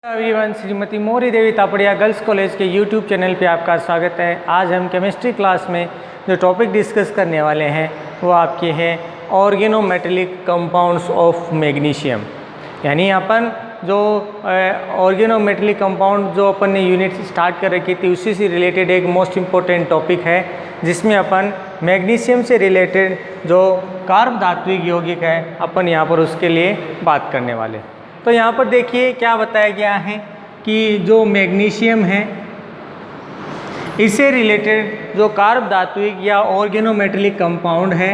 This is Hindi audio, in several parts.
एवरीवन, श्रीमती मोरी देवी तापड़िया गर्ल्स कॉलेज के यूट्यूब चैनल पे आपका स्वागत है। आज हम केमिस्ट्री क्लास में जो टॉपिक डिस्कस करने वाले हैं वो आपके हैं ऑर्गेनोमेटेलिक कंपाउंड्स ऑफ मैग्नीशियम। यानी अपन जो ऑर्गेनोमेटेलिक कंपाउंड जो अपन ने यूनिट स्टार्ट कर रखी थी उसी से रिलेटेड एक मोस्ट इम्पोर्टेंट टॉपिक है, जिसमें अपन मैग्नीशियम से रिलेटेड जो कार्ब धात्विक यौगिक है अपन यहाँ पर उसके लिए बात करने वाले। तो यहाँ पर देखिए क्या बताया गया है कि जो मैग्नीशियम है इससे रिलेटेड जो कार्ब धात्विक या ऑर्गेनोमेटेलिक कंपाउंड है,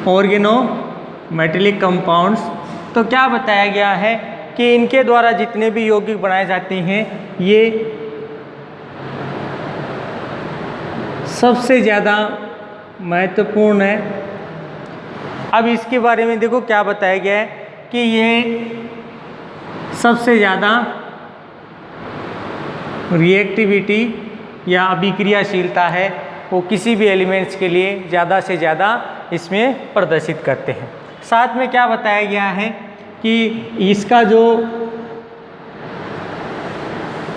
ऑर्गेनोमेटेलिक कंपाउंड्स, तो क्या बताया गया है कि इनके द्वारा जितने भी यौगिक बनाए जाते हैं ये सबसे ज़्यादा महत्वपूर्ण है। अब इसके बारे में देखो क्या बताया गया है कि ये सबसे ज़्यादा रिएक्टिविटी या अभिक्रियाशीलता है वो किसी भी एलिमेंट्स के लिए ज़्यादा से ज़्यादा इसमें प्रदर्शित करते हैं। साथ में क्या बताया गया है कि इसका जो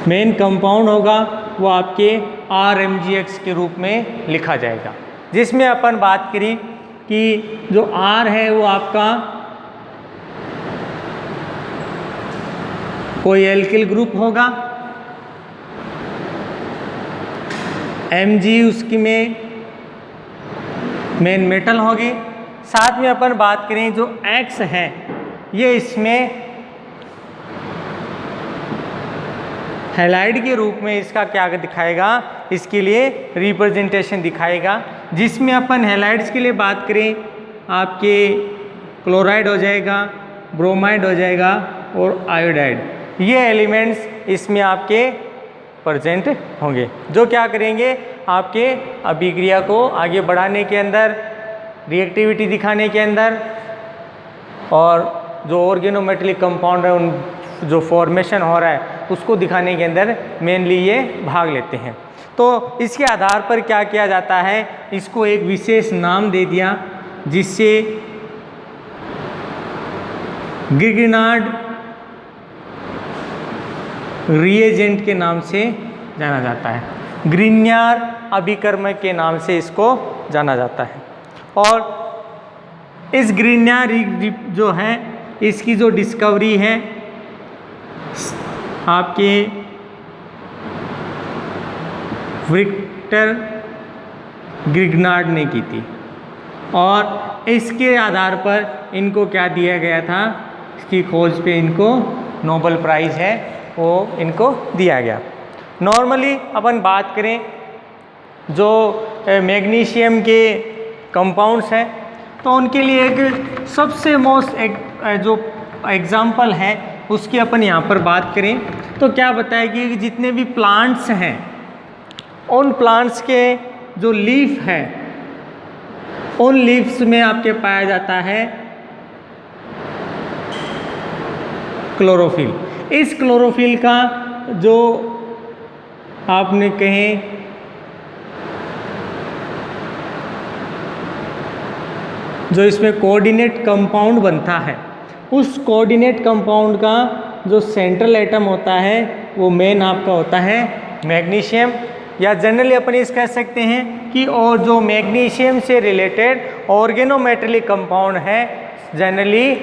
मेन कंपाउंड होगा वो आपके RMgX के रूप में लिखा जाएगा, जिसमें अपन बात करी कि जो R है वो आपका कोई एल्किल ग्रुप होगा, Mg उसकी में मेन मेटल होगी। साथ में अपन बात करें जो X है ये इसमें हैलाइड के रूप में इसका क्या दिखाएगा, इसके लिए रिप्रेजेंटेशन दिखाएगा, जिसमें अपन हैलाइड्स के लिए बात करें आपके क्लोराइड हो जाएगा, ब्रोमाइड हो जाएगा और आयोडाइड। ये एलिमेंट्स इसमें आपके प्रेजेंट होंगे, जो क्या करेंगे आपके अभिक्रिया को आगे बढ़ाने के अंदर, रिएक्टिविटी दिखाने के अंदर, और जो ऑर्गेनोमेटेलिक कंपाउंड है उन जो फॉर्मेशन हो रहा है उसको दिखाने के अंदर मेनली ये भाग लेते हैं। तो इसके आधार पर क्या किया जाता है, इसको एक विशेष नाम दे दिया जिससे ग्रिग्नार्ड रिएजेंट के नाम से जाना जाता है। ग्रिग्नार्ड अभिकर्मक के नाम से इसको जाना जाता है। और इस ग्रिग्नार्ड जो है इसकी जो डिस्कवरी है आपके विक्टर ग्रिग्नार्ड ने की थी, और इसके आधार पर इनको क्या दिया गया था, इसकी खोज पे इनको नोबेल प्राइज़ है वो इनको दिया गया। नॉर्मली अपन बात करें जो मैग्नीशियम के कंपाउंड्स हैं तो उनके लिए एक सबसे जो एग्जाम्पल है उसकी अपन यहाँ पर बात करें तो क्या बताया कि जितने भी प्लांट्स हैं उन प्लांट्स के जो लीफ है उन लीव्स में आपके पाया जाता है क्लोरोफिल। इस क्लोरोफिल का जो आपने कहें जो इसमें कोऑर्डिनेट कंपाउंड बनता है, उस कोऑर्डिनेट कंपाउंड का जो सेंट्रल एटम होता है वो मेन आपका होता है मैग्नीशियम, या जनरली अपन इस कह सकते हैं कि और जो मैग्नीशियम से रिलेटेड ऑर्गेनोमेटेलिक कंपाउंड है जनरली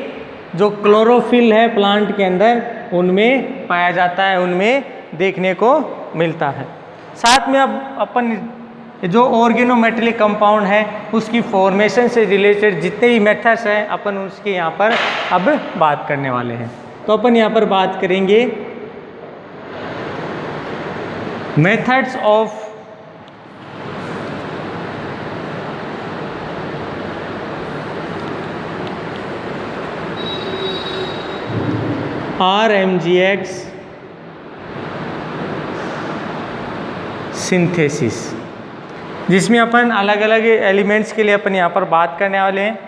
जो क्लोरोफिल है प्लांट के अंदर उनमें पाया जाता है, उनमें देखने को मिलता है। साथ में अब अपन जो ऑर्गेनोमेटेलिक कंपाउंड है उसकी फॉर्मेशन से रिलेटेड जितने भी मेथड्स हैं अपन उसके यहाँ पर अब बात करने वाले हैं। तो अपन यहाँ पर बात करेंगे मेथड्स ऑफ RMgX सिंथेसिस, जिसमें अपन अलग अलग एलिमेंट्स के लिए अपन यहाँ पर बात करने वाले हैं।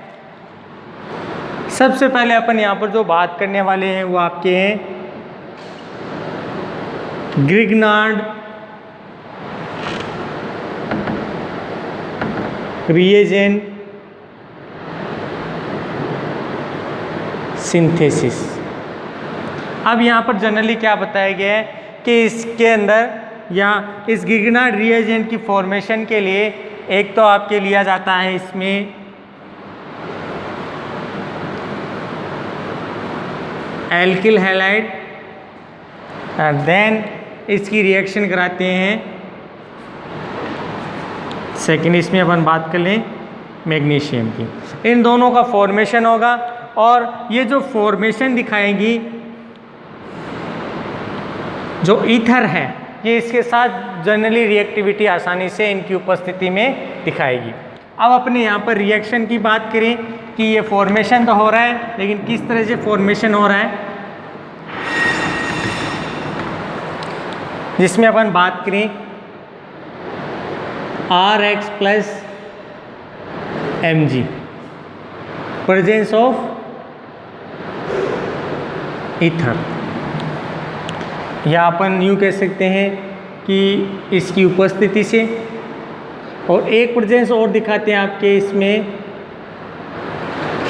सबसे पहले अपन यहाँ पर जो बात करने वाले हैं वो आपके हैं ग्रिग्नार्ड रिएजेंट सिंथेसिस। अब यहाँ पर जनरली क्या बताया गया है कि इसके अंदर या इस गिगनार्ड रिएजेंट की फॉर्मेशन के लिए एक तो आपके लिया जाता है इसमें एल्किल हैलाइड, एंड देन इसकी रिएक्शन कराते हैं। सेकेंड इसमें अपन बात कर लें मैग्नीशियम की, इन दोनों का फॉर्मेशन होगा और ये जो फॉर्मेशन दिखाएगी जो ईथर है ये इसके साथ जनरली रिएक्टिविटी आसानी से इनकी उपस्थिति में दिखाएगी। अब अपने यहाँ पर रिएक्शन की बात करें कि ये फॉर्मेशन तो हो रहा है, लेकिन किस तरह से फॉर्मेशन हो रहा है, जिसमें अपन बात करें Rx plus Mg, presence of ether, या अपन यूँ कह सकते हैं कि इसकी उपस्थिति से। और एक प्रेजेंस और दिखाते हैं आपके इसमें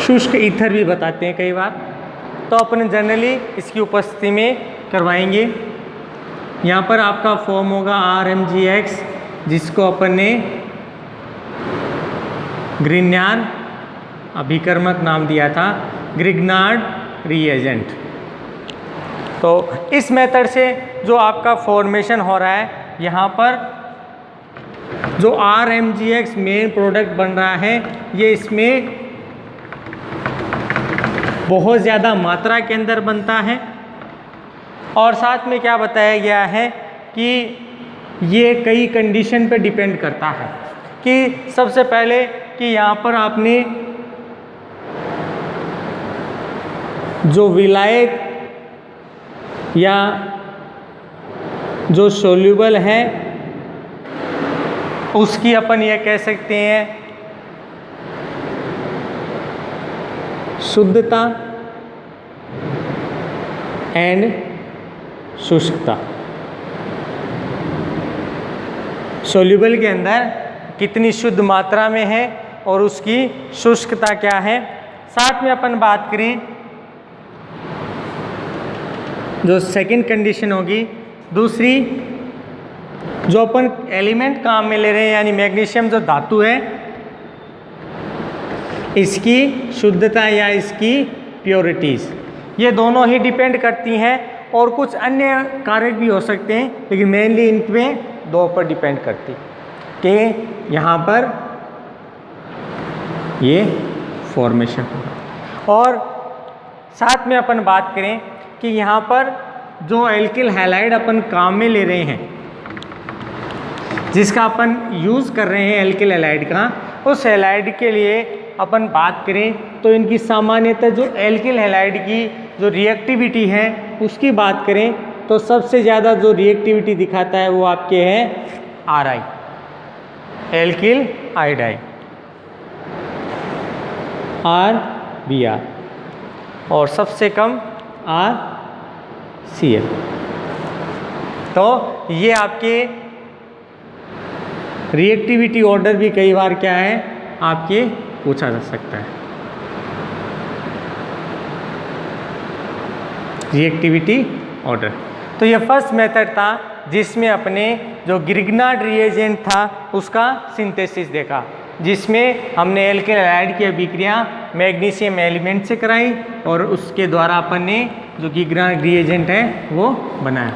शुष्क ईथर भी बताते हैं कई बार, तो अपन जनरली इसकी उपस्थिति में करवाएंगे। यहाँ पर आपका फॉर्म होगा RMgX, जिसको अपन ने ग्रिग्नार्ड अभिकर्मक नाम दिया था, ग्रिग्नार्ड रिएजेंट। तो इस मेथड से जो आपका फॉर्मेशन हो रहा है, यहाँ पर जो RMgX मेन प्रोडक्ट बन रहा है ये इसमें बहुत ज़्यादा मात्रा के अंदर बनता है। और साथ में क्या बताया गया है कि ये कई कंडीशन पे डिपेंड करता है कि सबसे पहले कि यहाँ पर आपने जो विलायक या जो सोल्यूबल है उसकी अपन ये कह सकते हैं शुद्धता एंड शुष्कता। सोल्यूबल के अंदर कितनी शुद्ध मात्रा में है और उसकी शुष्कता क्या है। साथ में अपन बात करें जो सेकंड कंडीशन होगी, दूसरी जो अपन एलिमेंट काम में ले रहे हैं यानी मैग्नीशियम जो धातु है इसकी शुद्धता या इसकी प्योरिटीज़, ये दोनों ही डिपेंड करती हैं। और कुछ अन्य कारक भी हो सकते हैं, लेकिन मेनली इन पे दो पर डिपेंड करती कि यहाँ पर ये फॉर्मेशन होगा। और साथ में अपन बात करें कि यहाँ पर जो एल्किल हैलाइड अपन काम में ले रहे हैं, जिसका अपन यूज़ कर रहे हैं एल्किल हैलाइड का, उस हैलाइड के लिए अपन बात करें तो इनकी सामान्यतः जो एल्किल हैलाइड की जो रिएक्टिविटी है उसकी बात करें तो सबसे ज़्यादा जो रिएक्टिविटी दिखाता है वो आपके हैं Ri, एल्किल आयोडाइड, RBr, और सबसे कम RCl। तो ये आपके रिएक्टिविटी ऑर्डर भी कई बार क्या है आपके पूछा जा सकता है, रिएक्टिविटी ऑर्डर। तो ये फर्स्ट मेथड था जिसमें अपने जो ग्रिग्नार्ड रिएजेंट था उसका सिंथेसिस देखा, जिसमें हमने एल्किल हैलाइड की अभिक्रिया मैग्नीशियम एलिमेंट से कराई और उसके द्वारा अपन ने जो ग्रिग्नार्ड रिएजेंट है वो बनाया।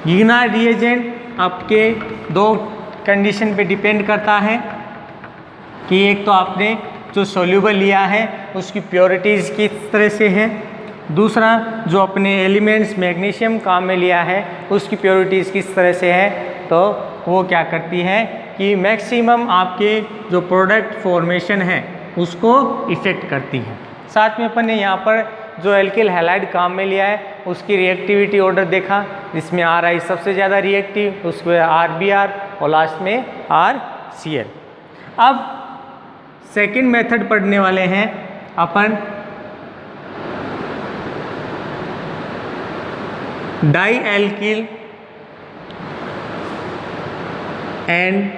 ग्रिग्नार्ड रिएजेंट आपके दो कंडीशन पे डिपेंड करता है कि एक तो आपने जो सोल्यूबल लिया है उसकी प्योरिटीज़ किस तरह से है, दूसरा जो अपने एलिमेंट्स मैग्नीशियम काम में लिया है उसकी प्योरिटीज़ किस तरह से है। तो वो क्या करती है कि मैक्सिमम आपके जो प्रोडक्ट फॉर्मेशन है उसको इफ़ेक्ट करती है। साथ में अपन ने यहाँ पर जो एल्किल हैलाइड काम में लिया है उसकी रिएक्टिविटी ऑर्डर देखा, जिसमें Ri सबसे ज़्यादा रिएक्टिव, उसके बाद RBr और लास्ट में RCl। अब सेकंड मेथड पढ़ने वाले हैं अपन di alkyl and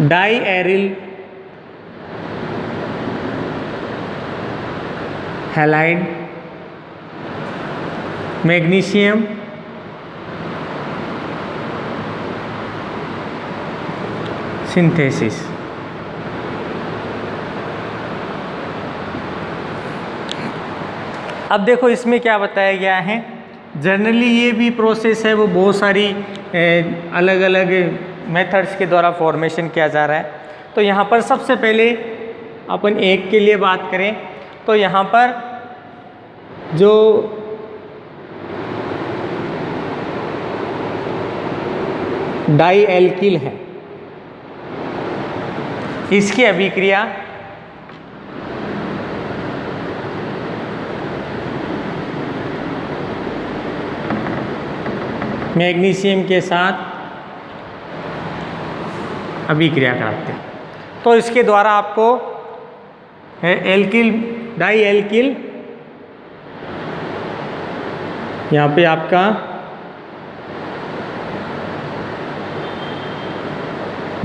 di aryl halide magnesium synthesis. अब देखो इसमें क्या बताया गया है। जनरली ये भी प्रोसेस है वो बहुत सारी अलग अलग मेथड्स के द्वारा फॉर्मेशन किया जा रहा है। तो यहाँ पर सबसे पहले अपन एक के लिए बात करें तो यहाँ पर जो डाई एल्किल है इसकी अभिक्रिया मैग्नीशियम के साथ अभिक्रिया कराते हैं। तो इसके द्वारा आपको एल्किल डाई एल्किल यहाँ पे आपका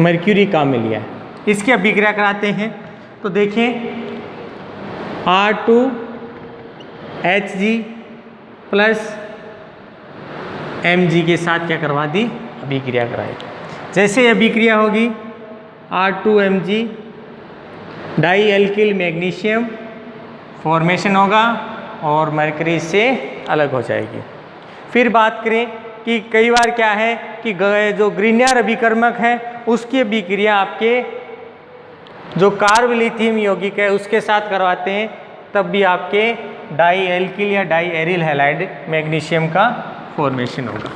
मर्क्यूरी का मिल गया है, इसकी अभिक्रिया कराते हैं। तो देखें R2Hg प्लस Mg के साथ क्या करवा दी, अभिक्रिया कराई। जैसे अभिक्रिया होगी R2Mg die alkyl magnesium formation होगा और मरकरी से अलग हो जाएगी। फिर बात करें कि कई बार क्या है कि जो ग्रीनियर अभिकर्मक है उसकी अभिक्रिया आपके जो कार्ब लिथियम यौगिक है उसके साथ करवाते हैं, तब भी आपके डाई एल्किल या डाई एरिल हैलाइड मैग्नीशियम का फॉर्मेशन होगा।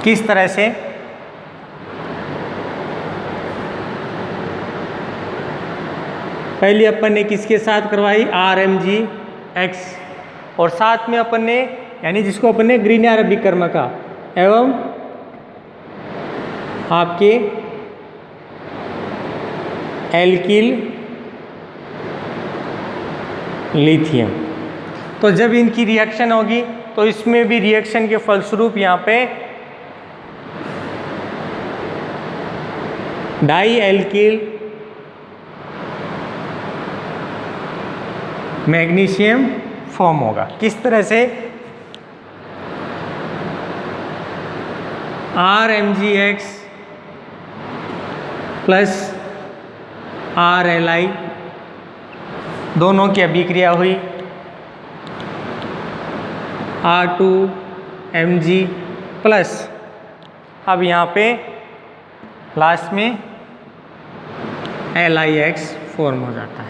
किस तरह से, पहले अपन ने किसके साथ करवाई RMgX और साथ में अपन ने यानी जिसको अपन ने ग्रीनियर अभिकर्मक का एवं आपके एल्किल लिथियम। तो जब इनकी रिएक्शन होगी तो इसमें भी रिएक्शन के फलस्वरूप यहाँ पे डाई एल्किल मैग्नीशियम फॉर्म होगा। किस तरह से, RMgX प्लस RLi दोनों की अभिक्रिया हुई, R2Mg प्लस अब यहाँ पे लास्ट में LiX फॉर्म हो जाता है।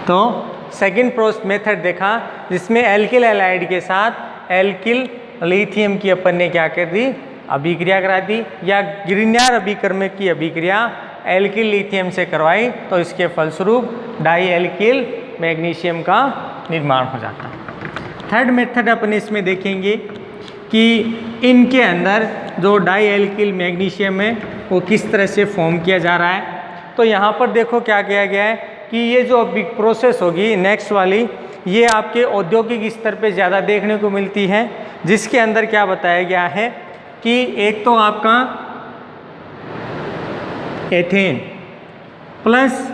तो सेकेंड प्रोसेस मेथड देखा जिसमें एल्किल हैलाइड के साथ एल्किल लिथियम की अपन ने क्या कर दी, अभिक्रिया करा दी, या ग्रीनियर अभिकर्मक की अभिक्रिया एल्किल लिथियम से करवाई तो इसके फलस्वरूप डाई एल्किल मैग्नीशियम का निर्माण हो जाता है। थर्ड मेथड अपन इसमें देखेंगे कि इनके अंदर जो डाई एल्किल मैग्नीशियम है वो किस तरह से फॉर्म किया जा रहा है। तो यहाँ पर देखो क्या किया गया है कि ये जो अभी प्रोसेस होगी नेक्स्ट वाली, ये आपके औद्योगिक स्तर पे ज़्यादा देखने को मिलती है, जिसके अंदर क्या बताया गया है कि एक तो आपका एथेन प्लस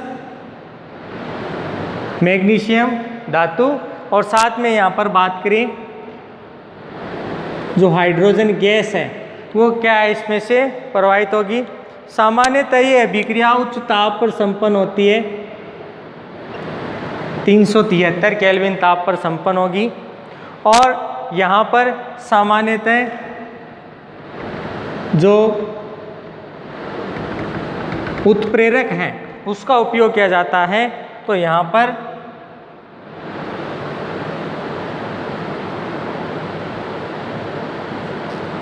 मैग्नीशियम धातु और साथ में यहाँ पर बात करें जो हाइड्रोजन गैस है वो क्या है इसमें से प्रवाहित होगी। सामान्यतः ये अभिक्रिया उच्च ताप पर संपन्न होती है, 373 केल्विन ताप पर संपन्न होगी और यहाँ पर सामान्यतः जो उत्प्रेरक है उसका उपयोग किया जाता है। तो यहाँ पर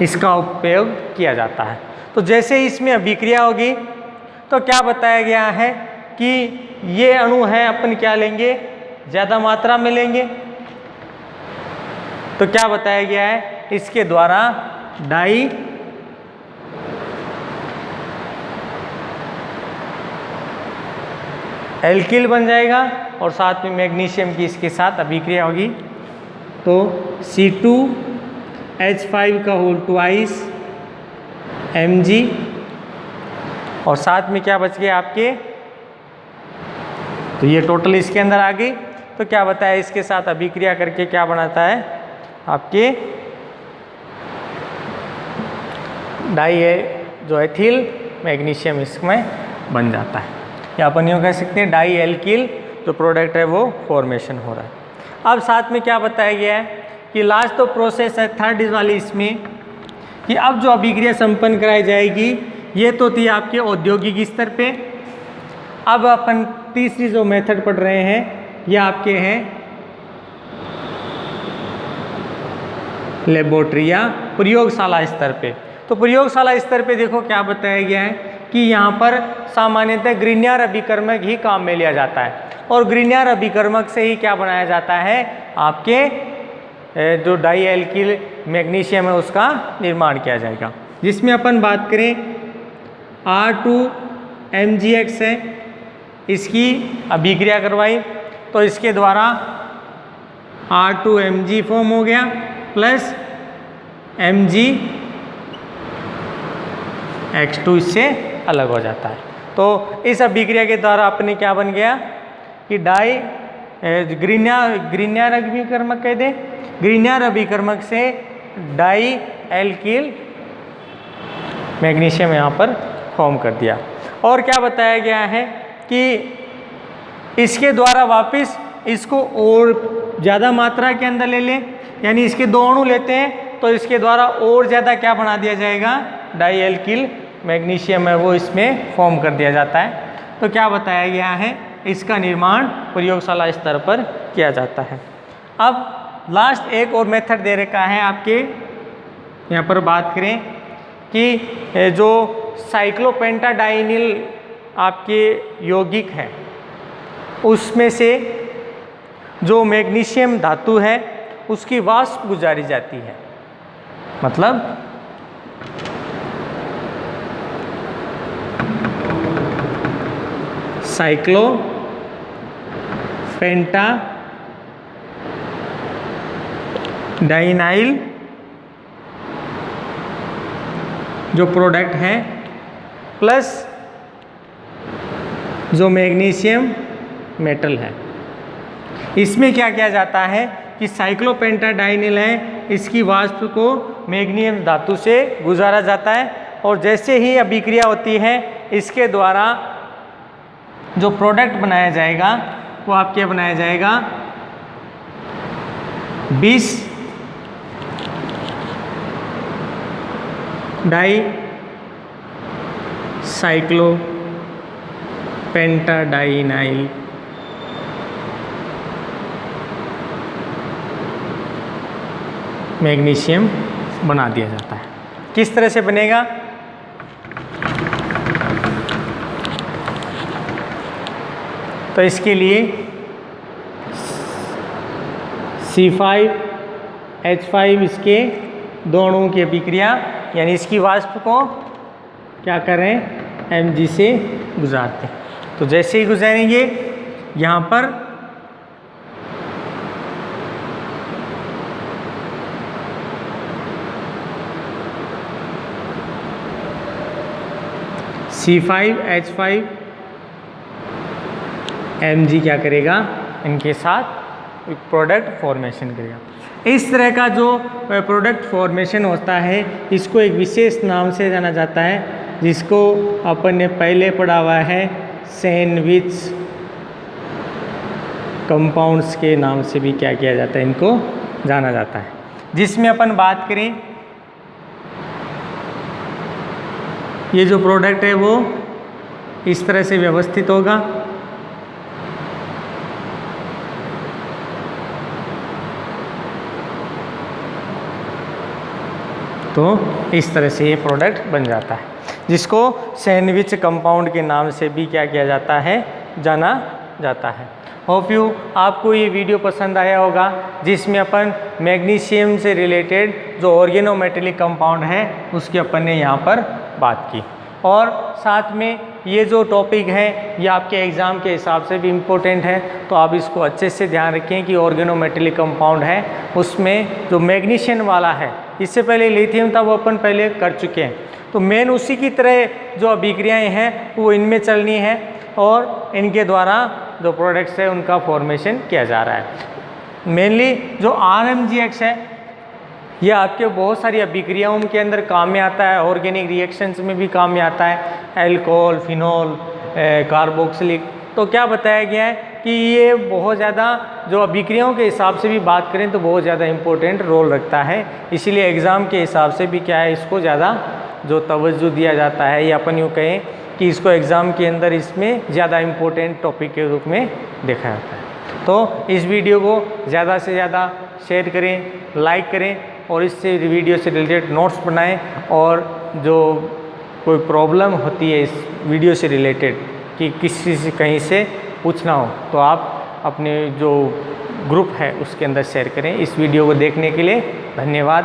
इसका उपयोग किया जाता है। तो जैसे इसमें अभिक्रिया होगी तो क्या बताया गया है कि ये अणु है अपन क्या लेंगे, ज़्यादा मात्रा में लेंगे। तो क्या बताया गया है, इसके द्वारा डाई एल्किल बन जाएगा और साथ में मैग्नीशियम की इसके साथ अभिक्रिया होगी। तो C2H5 का होल ट्वाइस Mg और साथ में क्या बच गए आपके तो ये टोटल इसके अंदर आ गई। तो क्या बताया, इसके साथ अभिक्रिया करके क्या बनाता है आपके डाई जो एथिल मैग्नीशियम इसमें बन जाता है, या अपन यूँ कह सकते हैं डाई एल्किल जो प्रोडक्ट है वो फॉर्मेशन हो रहा है। अब साथ में क्या बताया गया है कि लास्ट तो प्रोसेस है थर्ड वाली इसमें, कि अब जो अभिक्रिया संपन्न कराई जाएगी ये तो थी आपके औद्योगिक स्तर पे। अब अपन तीसरी जो मेथड पढ़ रहे हैं ये आपके हैं लेबोरेटरी या प्रयोगशाला स्तर पे। तो प्रयोगशाला स्तर पे देखो क्या बताया गया है कि यहाँ पर सामान्यतः ग्रिग्नार्ड अभिकर्मक ही काम में लिया जाता है, और ग्रिग्नार्ड अभिकर्मक से ही क्या बनाया जाता है, आपके जो डाई एल्किल मैग्नीशियम है उसका निर्माण किया जाएगा। जिसमें अपन बात करें R2MgX है, इसकी अभिक्रिया करवाई तो इसके द्वारा R2Mg फॉर्म हो गया प्लस MgX2 इससे अलग हो जाता है। तो इस अभिक्रिया के द्वारा अपने क्या बन गया कि डाई ग्रिग्नार्ड अभिकर्मक कह दे, ग्रिग्नार्ड अभिकर्मक से डाई एल्किल मैग्नीशियम यहाँ पर फॉर्म कर दिया। और क्या बताया गया है कि इसके द्वारा वापस इसको और ज़्यादा मात्रा के अंदर ले लें, यानी इसके दो अणु लेते हैं तो इसके द्वारा और ज़्यादा क्या बना दिया जाएगा, डाई एल्किल मैग्नीशियम है वो इसमें फॉर्म कर दिया जाता है। तो क्या बताया गया है, इसका निर्माण प्रयोगशाला स्तर पर किया जाता है। अब लास्ट एक और मेथड दे रखा है आपके यहाँ पर बात करें कि जो साइक्लोपेंटाडाइनिल आपके यौगिक है उसमें से जो मैग्नीशियम धातु है उसकी वाष्प गुजारी जाती है, मतलब साइक्लोपेंटाडाइनाइल जो प्रोडक्ट है प्लस जो मैग्नीशियम मेटल है, इसमें क्या किया जाता है कि साइक्लोपेंटाडाइनिल है इसकी वाष्प को मैग्नीशियम धातु से गुजारा जाता है, और जैसे ही अभिक्रिया होती है इसके द्वारा जो प्रोडक्ट बनाया जाएगा वो आपके बनाया जाएगा 20 डाई साइक्लोपेंटाडाइनाइल मैग्नीशियम बना दिया जाता है। किस तरह से बनेगा, तो इसके लिए C5H5 इसके दो अणुओं की अभिक्रिया, यानी इसकी वाष्प को क्या करें Mg से गुजारते हैं। तो जैसे ही गुजारेंगे यहाँ पर C5H5 Mg क्या करेगा, इनके साथ एक प्रोडक्ट फॉर्मेशन करेगा। इस तरह का जो प्रोडक्ट फॉर्मेशन होता है इसको एक विशेष नाम से जाना जाता है, जिसको अपन ने पहले पढ़ा हुआ है सैंडविच कंपाउंड्स के नाम से भी क्या किया जाता है, इनको जाना जाता है। जिसमें अपन बात करें ये जो प्रोडक्ट है वो इस तरह से व्यवस्थित होगा, तो इस तरह से ये प्रोडक्ट बन जाता है, जिसको सैंडविच कंपाउंड के नाम से भी क्या किया जाता है, जाना जाता है। होप यू आपको ये वीडियो पसंद आया होगा, जिसमें अपन मैग्नीशियम से रिलेटेड जो ऑर्गेनोमेटेलिक कंपाउंड है उसकी अपन ने यहाँ पर बात की। और साथ में ये जो टॉपिक है ये आपके एग्ज़ाम के हिसाब से भी इम्पोर्टेंट है, तो आप इसको अच्छे से ध्यान रखें कि ऑर्गेनोमेटेलिक कंपाउंड है उसमें जो मैग्नीशियम वाला है, इससे पहले लिथियम था वो अपन पहले कर चुके हैं, तो मेन उसी की तरह जो अभिक्रियाएं हैं वो इनमें चलनी है और इनके द्वारा जो प्रोडक्ट्स है उनका फॉर्मेशन किया जा रहा है। मेनली जो RMGX है ये आपके बहुत सारी अभिक्रियाओं के अंदर काम में आता है, ऑर्गेनिक रिएक्शंस में भी काम में आता है, अल्कोहल, फिनॉल, कार्बोक्सिलिक। तो क्या बताया गया है कि ये बहुत ज़्यादा जो अभिक्रियाओं के हिसाब से भी बात करें तो बहुत ज़्यादा इम्पोर्टेंट रोल रखता है। इसीलिए एग्ज़ाम के हिसाब से भी क्या है, इसको ज़्यादा जो तवज्जो दिया जाता है, या अपन यूँ कहें कि इसको एग्ज़ाम के अंदर इसमें ज़्यादा इम्पोर्टेंट टॉपिक के रूप में देखा जाता है। तो इस वीडियो को ज़्यादा से ज़्यादा शेयर करें, लाइक करें और इससे वीडियो से रिलेटेड नोट्स बनाएं। और जो कोई प्रॉब्लम होती है इस वीडियो से रिलेटेड कि किसी से कहीं से पूछना हो तो आप अपने जो ग्रुप है उसके अंदर शेयर करें। इस वीडियो को देखने के लिए धन्यवाद।